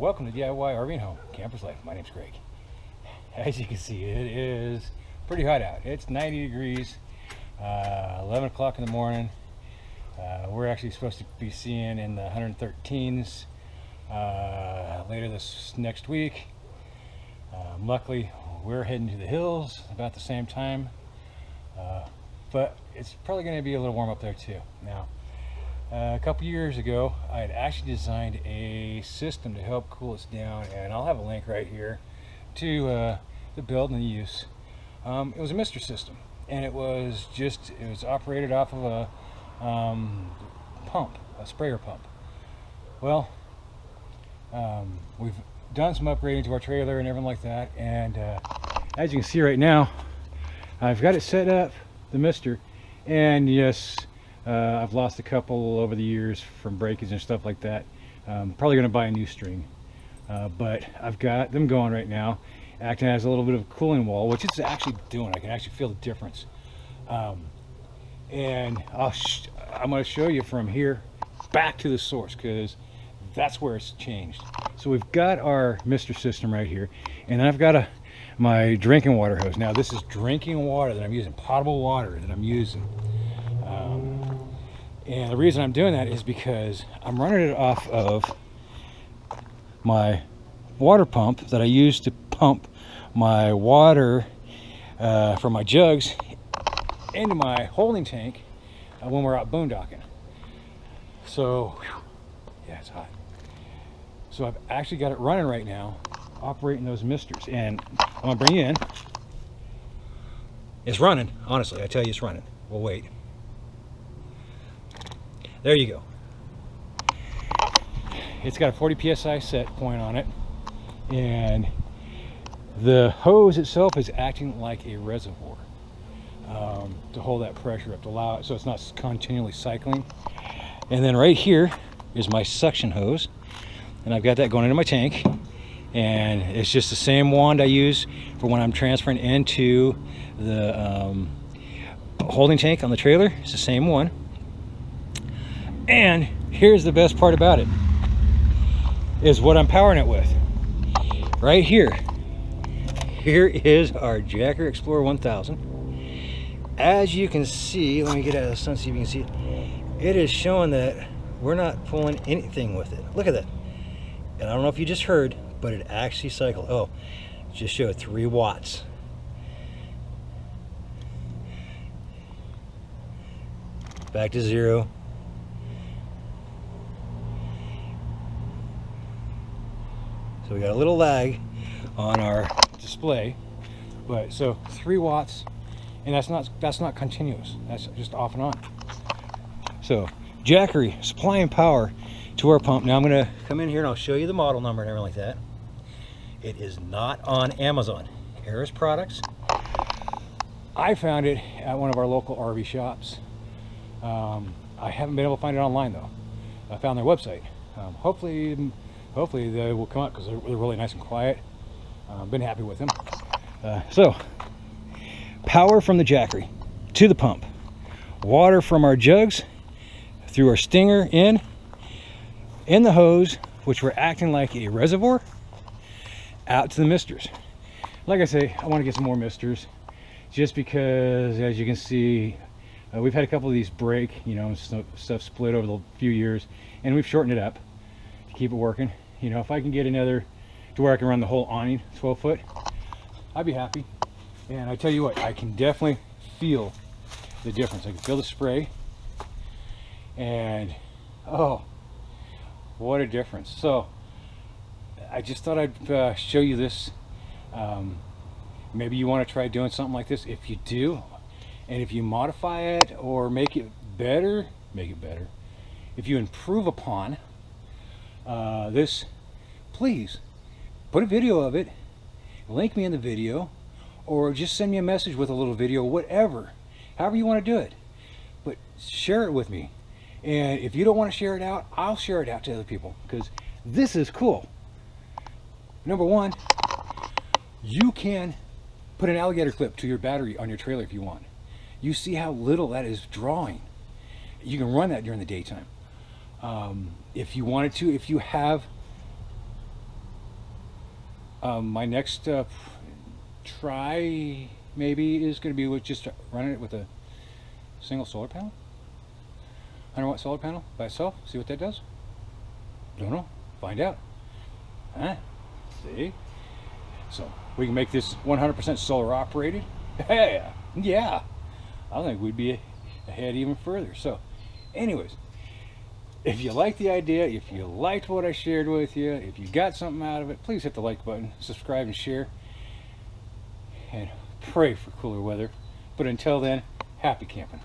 Welcome to DIY RV and Home, Camper's Life. My name's Greg. As you can see, it is pretty hot out. It's 90 degrees, 11 o'clock in the morning. We're actually supposed to be seeing in the 113s later this next week. Luckily, we're heading to the hills about the same time, but it's probably going to be a little warm up there too. Now, a couple years ago, I had actually designed a system to help cool us down, and I'll have a link right here to the build and the use. It was a mister system, and it was operated off of a pump, a sprayer pump. Well, we've done some upgrading to our trailer and everything like that, and as you can see right now, I've got it set up, the mister, and yes, I've lost a couple over the years from breakage and stuff like that. Probably going to buy a new string, but I've got them going right now, acting as a little bit of a cooling wall, which it's actually doing. I can actually feel the difference, and I'm going to show you from here back to the source, because that's where it's changed. So we've got our mister system right here, and I've got my drinking water hose. Now this is drinking water that I'm using, potable water that I'm using. And the reason I'm doing that is because I'm running it off of my water pump that I use to pump my water from my jugs into my holding tank when we're out boondocking. So, yeah, it's hot. So I've actually got it running right now, operating those misters. And I'm gonna bring you in. It's running, honestly, I tell you it's running. We'll wait. There you go. It's got a 40 psi set point on it, and the hose itself is acting like a reservoir to hold that pressure up, to allow it so it's not continually cycling. And then right here is my suction hose, and I've got that going into my tank, and it's just the same wand I use for when I'm transferring into the holding tank on the trailer. It's the same one. And here's the best part about it, is what I'm powering it with. Right here. Here is our Jacker Explorer 1000. As you can see, let me get out of the sun so you can see it. It is showing that we're not pulling anything with it. Look at that. And I don't know if you just heard, but it actually cycled. Oh, it just showed 3 watts. Back to 0. So we got a little lag on our display, but so 3 watts, and that's not continuous. That's just off and on. So Jackery supplying power to our pump. Now I'm going to come in here and I'll show you the model number and everything like that. It is not on Amazon. Harris Products. I found it at one of our local RV shops. I haven't been able to find it online though. I found their website. Hopefully they will come up, because they're really nice and quiet. Been happy with them. So power from the Jackery to the pump, water from our jugs through our stinger in the hose, which we're acting like a reservoir, out to the misters. Like I say, I want to get some more misters, just because, as you can see, we've had a couple of these break, you know, stuff split over the few years, and we've shortened it up to keep it working. You know, if I can get another to where I can run the whole awning 12 foot, I'd be happy. And I tell you what, I can definitely feel the difference. I can feel the spray, and oh, what a difference. So I just thought I'd show you this. Maybe you want to try doing something like this. If you do, and if you modify it or make it better, if you improve upon this, please put a video of it, link me in the video, or just send me a message with a little video, whatever, however you want to do it, but share it with me. And if you don't want to share it out, I'll share it out to other people, because this is cool. Number one, you can put an alligator clip to your battery on your trailer if you want. You see how little that is drawing. You can run that during the daytime. If you wanted to, if you have My next try maybe is going to be with just running it with a single solar panel. 100-watt solar panel by itself. See what that does. Don't know. Find out. Huh? See? So we can make this 100% solar operated. Yeah, yeah. I think we'd be ahead even further. So, anyways, if you like the idea, if you liked what I shared with you, if you got something out of it, please hit the like button, subscribe and share, and pray for cooler weather. But until then, happy camping.